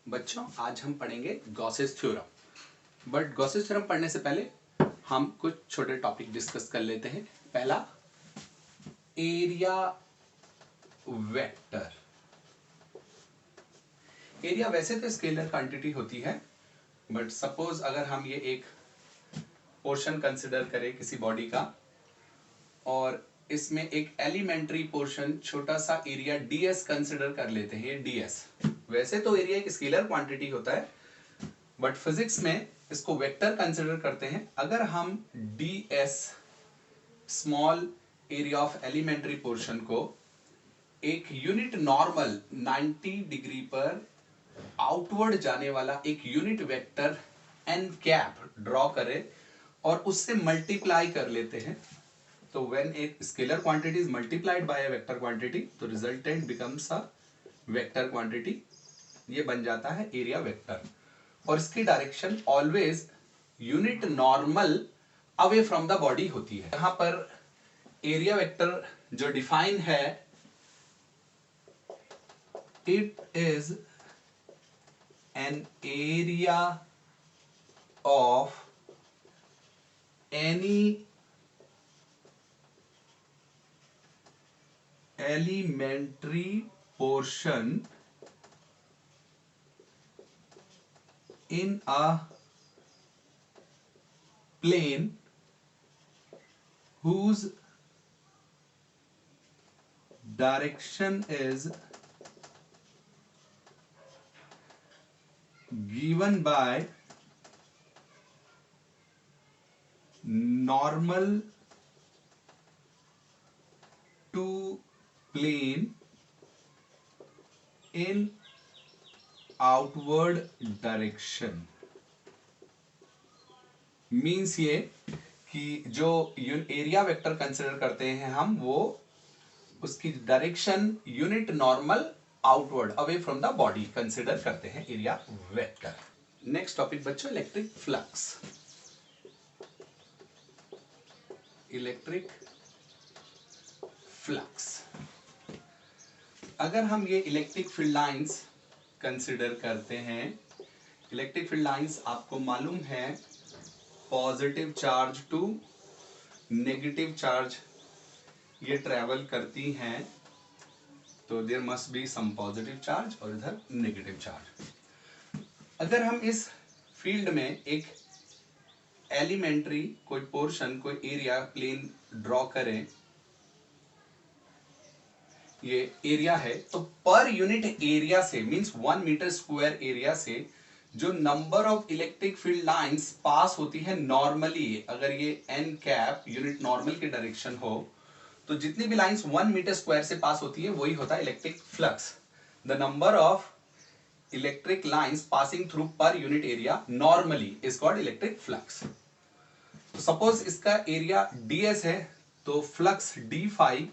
बच्चों आज हम पढ़ेंगे Gauss's theorem. But Gauss's theorem पढ़ने से पहले हम कुछ छोटे टॉपिक डिस्कस कर लेते हैं। पहला, एरिया वेक्टर। एरिया वैसे तो स्केलर क्वांटिटी होती है, बट सपोज अगर हम ये एक पोर्शन कंसिडर करें किसी बॉडी का और इसमें एक एलिमेंट्री पोर्शन छोटा सा एरिया ds कंसिडर कर लेते हैं। ये ds वैसे तो एरिया एक स्केलर क्वांटिटी होता है, बट फिजिक्स में इसको वेक्टर कंसिडर करते हैं। अगर हम ds small area of elementary portion को एक यूनिट नॉर्मल 90 डिग्री पर आउटवर्ड जाने वाला एक unit vector n cap draw करें और उससे मल्टीप्लाई कर लेते हैं, तो व्हेन एक scalar quantity is multiplied by a vector quantity तो resultant becomes a vector quantity. ये बन जाता है एरिया वेक्टर और इसकी direction always unit normal away from the body होती है। यहां पर एरिया वेक्टर जो डिफाइन है, it is an area of any elementary portion in a plane whose direction is given by normal to plane in outward direction। Means ये कि जो area vector consider करते हैं हम, वो उसकी direction unit normal outward away from the body consider करते हैं एरिया वेक्टर। नेक्स्ट टॉपिक बच्चों, इलेक्ट्रिक फ्लक्स। इलेक्ट्रिक फ्लक्स, अगर हम ये इलेक्ट्रिक फील्ड लाइंस कंसिडर करते हैं, इलेक्ट्रिक फील्ड लाइंस आपको मालूम है positive charge to negative charge ये ट्रेवल करती हैं, तो there must be some positive charge और इधर नेगेटिव चार्ज। अगर हम इस फील्ड में एक एलिमेंट्री कोई पोर्शन, कोई एरिया प्लेन ड्रॉ करें, ये एरिया है, तो पर यूनिट एरिया से मींस 1 मीटर स्क्वायर एरिया से जो number of electric field lines pass होती है नॉर्मली, अगर ये n कैप यूनिट नॉर्मल की डायरेक्शन हो, तो जितनी भी लाइंस 1 मीटर स्क्वायर से पास होती है वही होता है electric flux. The number of electric lines passing through per unit area normally is called electric flux. तो सपोज इसका एरिया ds है, तो flux d phi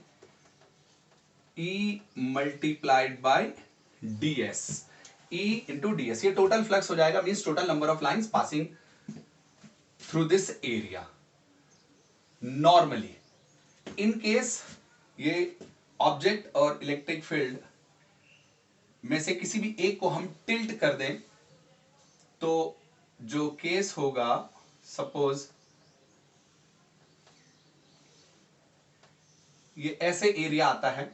E multiplied by ds, E into ds, ये टोटल फ्लक्स हो जाएगा, means total number of lines passing through this area normally. In case ये object और electric field में से किसी भी एक को हम टिल्ट कर दें, तो जो केस होगा, सपोज ये ऐसे एरिया आता है,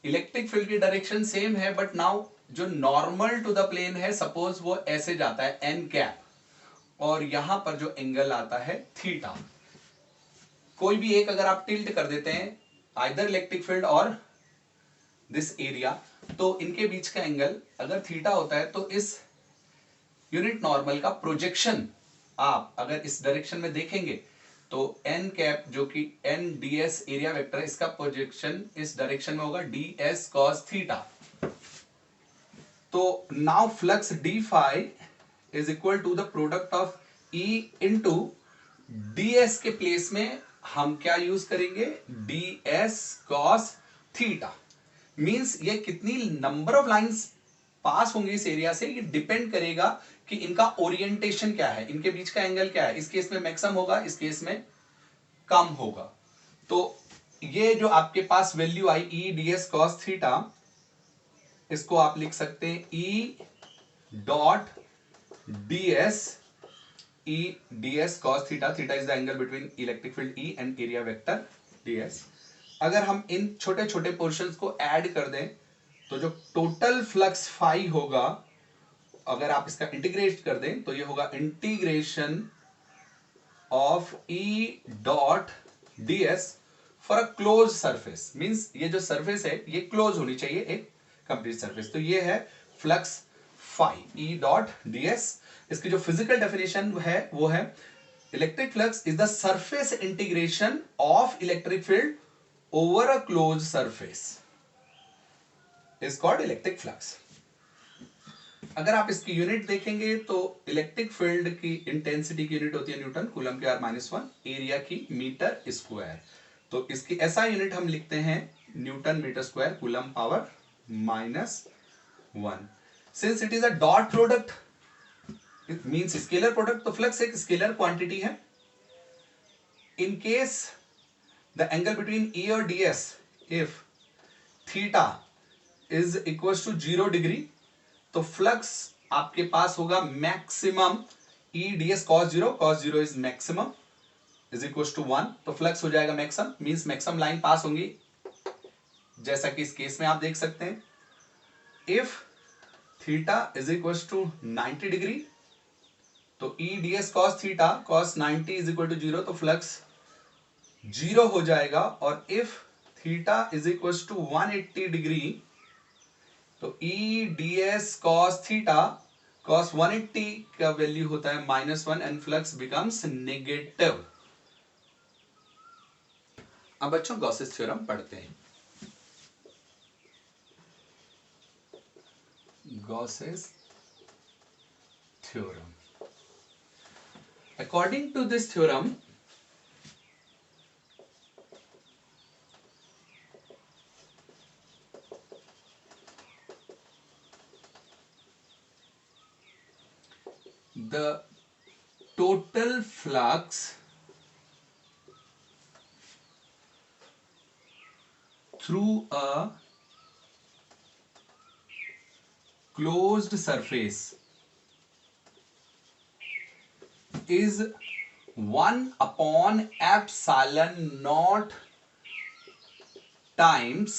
इलेक्ट्रिक फील्ड की डायरेक्शन सेम है, बट नाउ जो नॉर्मल टू द प्लेन है, सपोज वो ऐसे जाता है n कैप, और यहां पर जो एंगल आता है थीटा। कोई भी एक अगर आप टिल्ट कर देते हैं, आइदर इलेक्ट्रिक फील्ड और दिस एरिया, तो इनके बीच का एंगल अगर थीटा होता है, तो इस यूनिट नॉर्मल का प्रोजेक्शन आप अगर इस डायरेक्शन में देखेंगे, तो n कैप जो कि n ds एरिया वेक्टर है, इसका प्रोजेक्शन इस डायरेक्शन में होगा ds cos थीटा। तो now flux d phi is equal to the product of E into ds के प्लेस में हम क्या यूज करेंगे, ds cos थीटा। मींस ये कितनी नंबर ऑफ लाइंस पास होंगे इस एरिया से, ये डिपेंड करेगा कि इनका ओरिएंटेशन क्या है, इनके बीच का एंगल क्या है। इस केस में मैक्सिमम होगा, इस केस में कम होगा। तो ये जो आपके पास वैल्यू आई E ds cos थीटा, इसको आप लिख सकते हैं E dot ds E ds cos theta, theta is the angle between electric field E and area vector ds। अगर हम इन छोटे छोटे पोर्शंस को ऐड कर दें तो जो टोटल फ्लक्स फाई होगा, अगर आप इसका इंटीग्रेट कर दें तो ये होगा integration of E dot ds for a close surface. Means ये जो सरफेस है ये क्लोज होनी चाहिए, एक कंप्लीट सरफेस। तो ये है flux phi E dot ds। इसकी जो फिजिकल डेफिनेशन है वो है electric flux is the surface integration of electric field over a close surface is called electric flux. अगर आप इसकी यूनिट देखेंगे तो इलेक्ट्रिक फील्ड की इंटेंसिटी की यूनिट होती है न्यूटन, कूलम के R-1, एरिया की मीटर स्क्वायर। तो इसकी ऐसा यूनिट हम लिखते हैं newton metre square coulomb power -1। Since it is a dot product, it means scalar product, तो फ्लक्स एक स्केलर क्वांटिटी है। In case the angle between E और ds if theta is equal to 0 degree, तो flux आपके पास होगा maximum E ds cos 0 is maximum is equal to 1। तो flux हो जाएगा maximum, means maximum line pass होंगी, जैसा कि इस केस में आप देख सकते हैं। If theta is equal to 90 degree, तो E ds cos theta cos 90 is equal to 0, तो फ्लक्स 0 हो जाएगा। और if theta is equal to 180 degree, तो E ds cos theta cos 180 का वैल्यू होता है -1 एंड फ्लक्स बिकम्स नेगेटिव। अब बच्चों गॉसेस थ्योरम पढ़ते हैं। Gauss's theorem, according to this theorem, the total flux through a closed surface is 1 upon epsilon naught times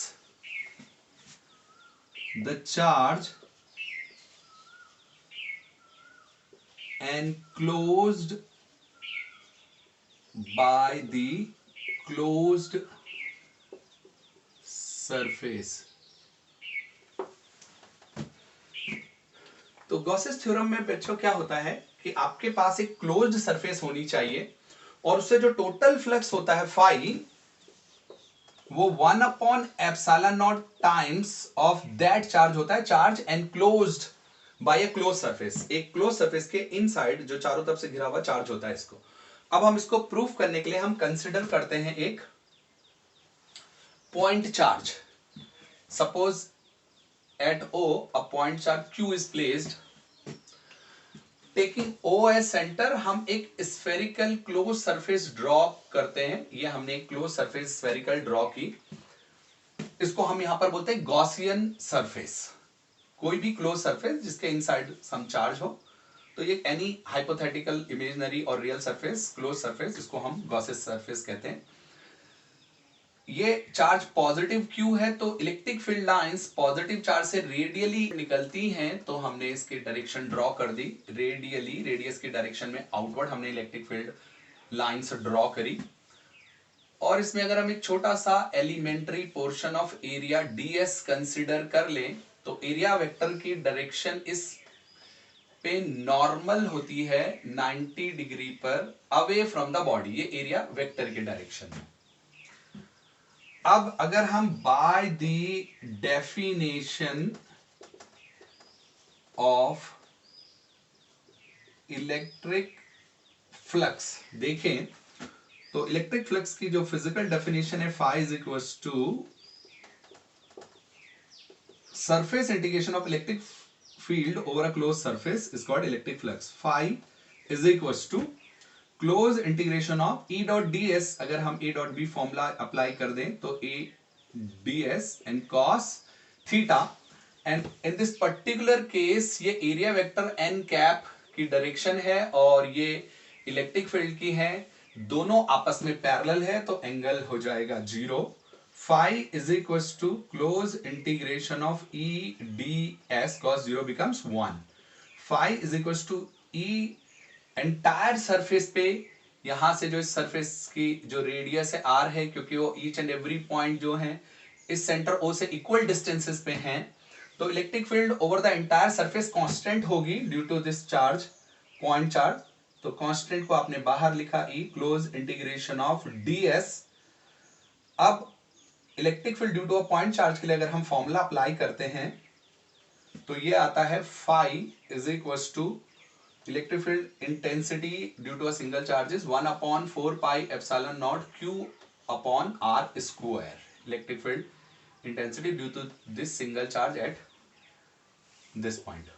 the charge enclosed by the closed surface। तो Gauss's theorem में बच्चों क्या होता है कि आपके पास एक क्लोज्ड सरफेस होनी चाहिए और उससे जो टोटल फ्लक्स होता है फाई, वो 1 upon epsilon not times of that charge होता है, चार्ज एनक्लोज्ड बाय ए क्लोज सरफेस। एक क्लोज सरफेस के इनसाइड जो चारों तरफ से घिरा हुआ चार्ज होता है इसको। अब हम इसको प्रूफ करने के लिए हम कंसिडर करते हैं एक point charge. Suppose at O a point charge Q is placed, taking O as center, हम एक spherical closed surface ड्रॉ करते हैं। ये हमने एक closed surface spherical ड्रॉ की, इसको हम यहां पर बोलते हैं गॉसियन सरफेस। कोई भी क्लोज सरफेस जिसके इनसाइड सम चार्ज हो, तो ये एनी हाइपोथेटिकल इमेजिनरी और रियल सरफेस क्लोज सरफेस, इसको हम गॉसियन सरफेस कहते हैं। ये चार्ज पॉजिटिव Q है, तो electric field lines positive charge से रेडियली निकलती हैं, तो हमने इसकी डायरेक्शन ड्रॉ कर दी रेडियली, रेडियस की डायरेक्शन में आउटवर्ड हमने इलेक्ट्रिक फील्ड लाइंस ड्रॉ करी। और इसमें अगर हम एक छोटा सा elementary portion of area ds consider कर लें, तो एरिया वेक्टर की डायरेक्शन इस पे नॉर्मल होती है 90 डिग्री पर अवे फ्रॉम द बॉडी, ये एरिया वेक्टर की डायरेक्शन है। अब अगर हम by the definition of electric flux देखें, तो इलेक्ट्रिक फ्लक्स की जो फिजिकल डेफिनेशन है, phi is equal to surface integration of electric field over a close surface is called electric flux. Phi is equal to close integration of E dot ds, अगर हम A dot B formula apply कर दें तो A ds and cos theta and in this particular case ये area vector N cap की direction है और ये इलेक्ट्रिक फील्ड की है, दोनों आपस में पैरेलल है, तो एंगल हो जाएगा 0। Phi is equal to close integration of E d s cos 0 becomes 1। Phi is equal to E entire surface पे, यहां से जो इस सरफेस की जो रेडियस है आर है, क्योंकि वो ईच एंड एवरी पॉइंट जो है इस सेंटर ओ से इक्वल डिस्टेंसेस पे हैं, तो electric field over the entire surface constant होगी due to this charge, point charge. तो कांस्टेंट को आपने बाहर लिखा E close integration of ds। अब electric field due to a point charge के लिए अगर हम फॉर्मूला अप्लाई करते हैं तो ये आता है phi is equal to electric field intensity due to a single charge is 1/4 pi epsilon not q upon r square. Electric field intensity due to this single charge at this point,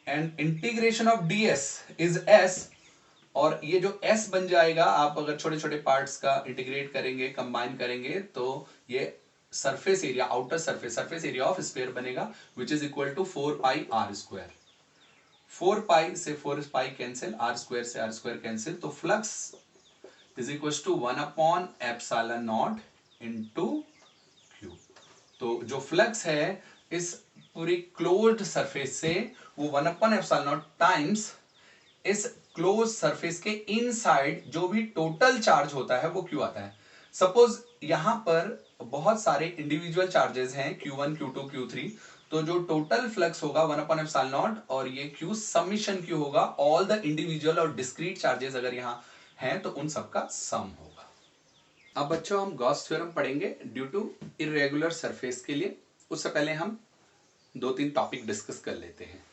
and integration of ds is s, और ये जो s बन जाएगा, आप अगर छोटे छोटे parts का इंटीग्रेट करेंगे, कंबाइन करेंगे, तो ये surface area, outer surface area of sphere बनेगा, which is equal to 4 pi r square. 4 pi से 4 पाई कैंसिल, आर स्क्वायर से आर स्क्वायर कैंसिल, तो flux is equal to 1/ε0 into q. तो जो फ्लक्स है इस पूरी क्लोज्ड सरफेस से वो 1/ε0 टाइम्स इस क्लोज सरफेस के इनसाइड जो भी टोटल चार्ज होता है वो क्यू आता है। सपोज यहां पर बहुत सारे इंडिविजुअल चार्जेस हैं Q1 Q2 Q3, तो जो टोटल फ्लक्स होगा 1/ε0 और ये Q समिशन Q होगा, ऑल द इंडिविजुअल और डिस्क्रीट चार्जेस अगर यहां हैं तो उन सबका सम होगा। अब बच्चों हम गॉस थ्योरम पढ़ेंगे ड्यू टू इरेगुलर सरफेस के लिए। उससे पहले हम 2-3 टॉपिक डिस्कस कर लेते हैं।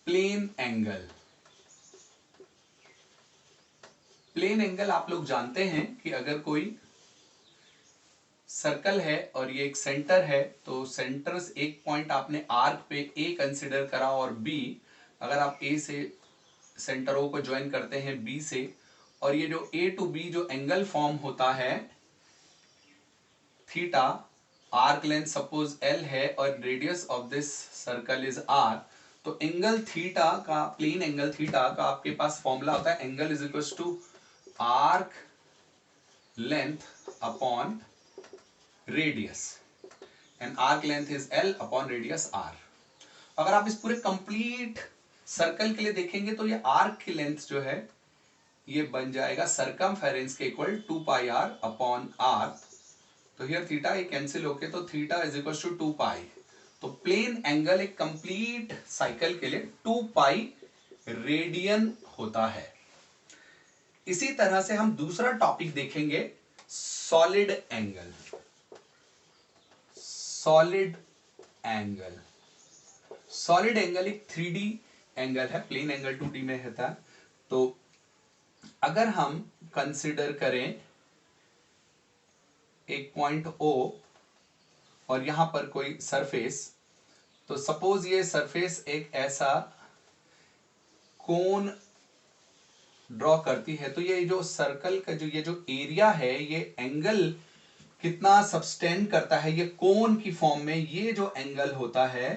Plane angle. प्लेन एंगल आप लोग जानते हैं कि अगर कोई सर्कल है और ये एक सेंटर है, तो सेंटर से एक पॉइंट आपने आर्क पे ए कंसिडर करा और बी, अगर आप ए से सेंटर ओ को ज्वाइन करते हैं बी से, और ये जो ए टू बी जो एंगल फॉर्म होता है theta, arc length suppose L है और radius of this circle is R, तो एंगल थीटा का, प्लेन एंगल थीटा का आपके पास फॉर्मूला होता है angle is equal to arc length upon radius, and arc length is L upon radius R. अगर आप इस पूरे कंप्लीट सर्कल के लिए देखेंगे तो ये आर्क की लेंथ जो है ये बन जाएगा सरकमफेरेंस के equal 2 pi R upon R. तो हियर थीटा ये कैंसिल होके तो theta is equal to 2 pi. तो प्लेन एंगल एक कंप्लीट साइकिल के लिए 2 पाई रेडियन होता है। इसी तरह से हम दूसरा टॉपिक देखेंगे, solid angle. Solid angle, solid angle एक 3D एंगल है, प्लेन एंगल 2D में रहता है। तो अगर हम कंसिडर करें एक पॉइंट O और यहां पर कोई सरफेस, तो सपोज ये सरफेस एक ऐसा कोन ड्रॉ करती है, तो ये जो सर्कल का ये जो एरिया है ये एंगल कितना सब्सटेंड करता है, ये कोन की फॉर्म में ये जो एंगल होता है,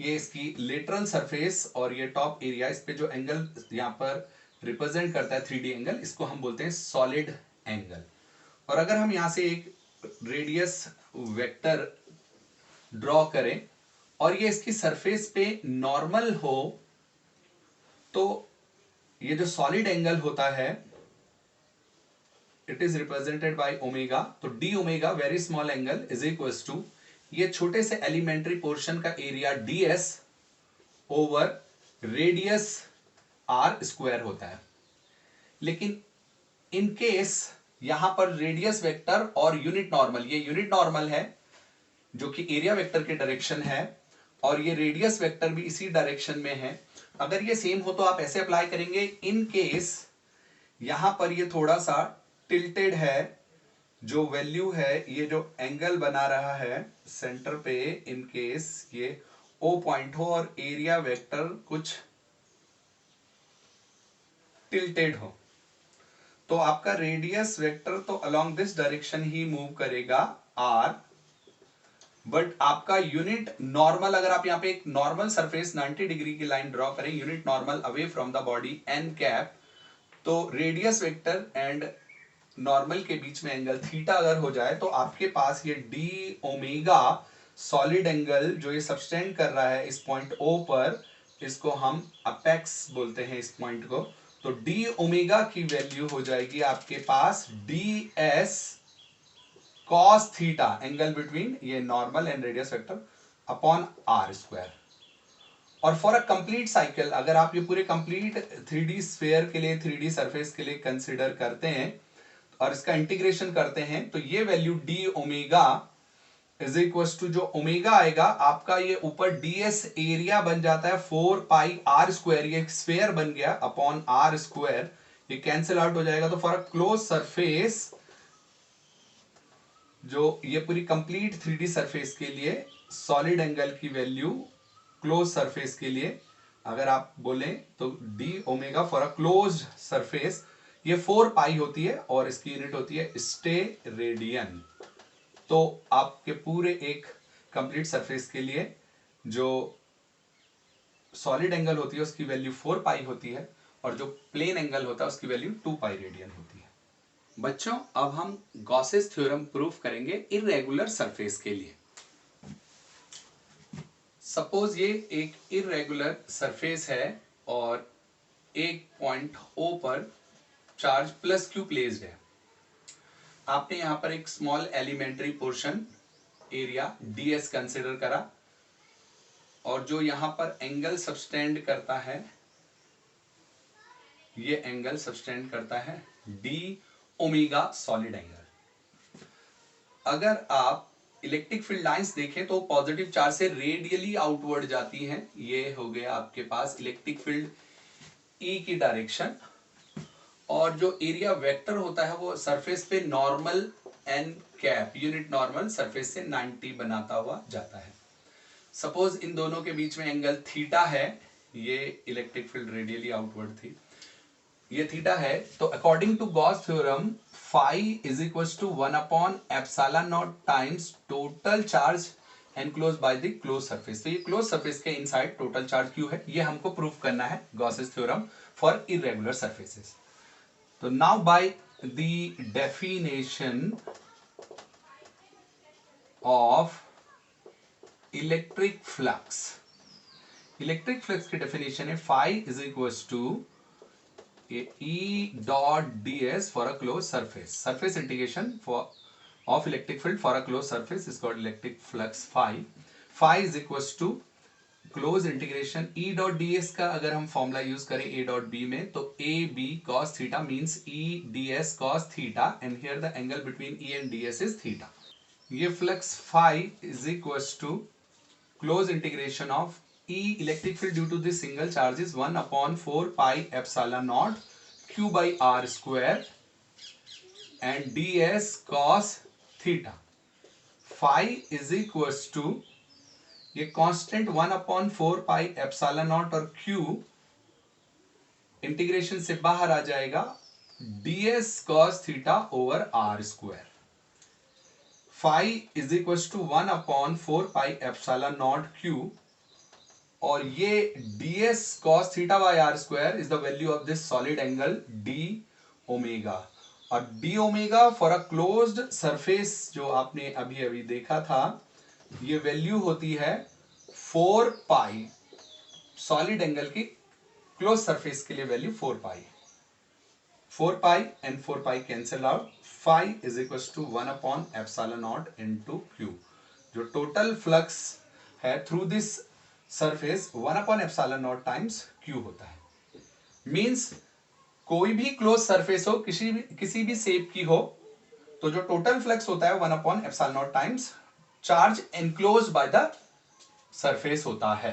ये इसकी लेटरल सरफेस और ये टॉप एरिया, इस पे जो एंगल यहां पर रिप्रेजेंट करता है 3D एंगल, इसको हम बोलते हैं सॉलिड एंगल। और अगर हम यहां से एक रेडियस वेक्टर ड्रॉ करें और ये इसकी सरफेस पे नॉर्मल हो, तो ये जो सॉलिड एंगल होता है it is represented by omega. तो d omega very small angle is equal to ये छोटे से एलिमेंट्री पोर्शन का area ds over radius r square होता है। लेकिन इन केस यहां पर रेडियस वेक्टर और यूनिट नॉर्मल, ये यूनिट नॉर्मल है जो कि एरिया वेक्टर के डायरेक्शन है, और ये रेडियस वेक्टर भी इसी डायरेक्शन में है। अगर ये सेम हो तो आप ऐसे अप्लाई करेंगे, इन केस यहां पर ये थोड़ा सा टिल्टेड है, जो वैल्यू है ये जो एंगल बना रहा है सेंटर पे, इन केस ये O पॉइंट हो और एरिया वेक्टर कुछ टिल्टेड हो, तो आपका रेडियस वेक्टर तो अलोंग दिस डायरेक्शन ही मूव करेगा R, बट आपका यूनिट नॉर्मल, अगर आप यहाँ पे एक नॉर्मल सरफेस 90 डिग्री की लाइन ड्रॉ करें, unit normal away from the body N cap, तो रेडियस वेक्टर एंड नॉर्मल के बीच में एंगल थीटा अगर हो जाए तो आपके पास ये डी ओमेगा सॉलिड एंगल जो ये सबस्टेंड कर रहा है इस पॉइंट ओ पर, इसको हम अपेक्स बोलते हैं इस पॉइंट को, तो डी ओमेगा की वैल्यू हो जाएगी आपके पास d s cos theta, angle between ये normal and radius vector, upon r square. और फॉर अ कंप्लीट साइकिल, अगर आप ये पूरे कंप्लीट 3D स्फीयर के लिए, 3D सरफेस के लिए कंसीडर करते हैं और इसका इंटीग्रेशन करते हैं, तो ये value d omega is equal to, जो ओमेगा आएगा आपका ये ऊपर ds एरिया बन जाता है 4 पाई आर स्क्वायर, ये स्फीयर बन गया, अपॉन आर स्क्वायर, ये कैंसिल आउट हो जाएगा। तो फॉर अ क्लोज सरफेस, जो ये पूरी कंप्लीट 3D सरफेस के लिए सॉलिड एंगल की वैल्यू क्लोज सरफेस के लिए अगर आप बोलें तो d omega for a close surface ये 4 पाई होती है और इसकी यूनिट होती है स्टेरेडियन। तो आपके पूरे एक कंप्लीट सरफेस के लिए जो सॉलिड एंगल होती है उसकी वैल्यू 4 पाई होती है और जो प्लेन एंगल होता है उसकी वैल्यू 2 पाई रेडियन होती है। बच्चों, अब हम गॉसेस थ्योरम प्रूफ करेंगे इर्रेगुलर सरफेस के लिए। सपोज ये एक इर्रेगुलर सरफेस है और एक पॉइंट O पर चार्ज प्लस क्यू प्लेस्ड है। आपने यहां पर एक small elementary portion area ds consider करा और जो यहां पर एंगल सबस्टेंड करता है, ये एंगल सबस्टेंड करता है डी ओमेगा सॉलिड एंगल। अगर आप इलेक्ट्रिक फील्ड लाइंस देखें तो पॉजिटिव चार्ज से रेडियली आउटवर्ड जाती हैं। ये हो गया आपके पास इलेक्ट्रिक फील्ड E की डायरेक्शन, और जो एरिया वेक्टर होता है वो सरफेस पे normal N cap, unit normal surface से 90 बनाता हुआ जाता है। सपोज इन दोनों के बीच में एंगल थीटा है, ये इलेक्ट्रिक फील्ड रेडियली आउटवर्ड थी, ये थीटा है, तो according to Gauss theorem phi is equal to 1 upon epsilon not times total charge enclose by the close surface. तो ये क्लोज सरफेस के इनसाइड टोटल चार्ज क्यू है, ये हमको प्रूफ करना है Gauss's theorem for irregular surfaces. तो now by the definition of electric flux, electric flux की डेफिनेशन है phi is equal to E dot ds for a closed surface. Surface integration of electric field for a closed surface is called electric flux phi. Phi is equals to close integration E dot ds का अगर हम formula use करें A dot b में, तो A b cos theta means E ds cos theta, and here the angle between E and ds is theta. ये flux phi is equals to close integration of E electric field due to this single charge is 1 upon 4 pi epsilon naught q by r square and ds cos theta. Phi is equals to ये constant 1 upon 4 pi epsilon naught और q integration से बाहर आ जाएगा ds cos theta over r square. Phi is equals to 1 upon 4 pi epsilon naught q, और ये ds cos theta by r square is the value of this solid angle d omega, और d omega for a closed surface जो आपने अभी अभी देखा था, ये वैल्यू होती है 4 पाई, सॉलिड एंगल की क्लोज सरफेस के लिए value 4 pi, 4 pi and 4 pi cancel out, phi is equal to 1 upon epsilon not into q. जो टोटल फ्लक्स है through this surface 1 upon epsilon not times q होता है। Means कोई भी close surface हो, किसी भी शेप की हो, तो जो टोटल फ्लक्स होता है 1 upon epsilon not times charge enclose by the surface होता है।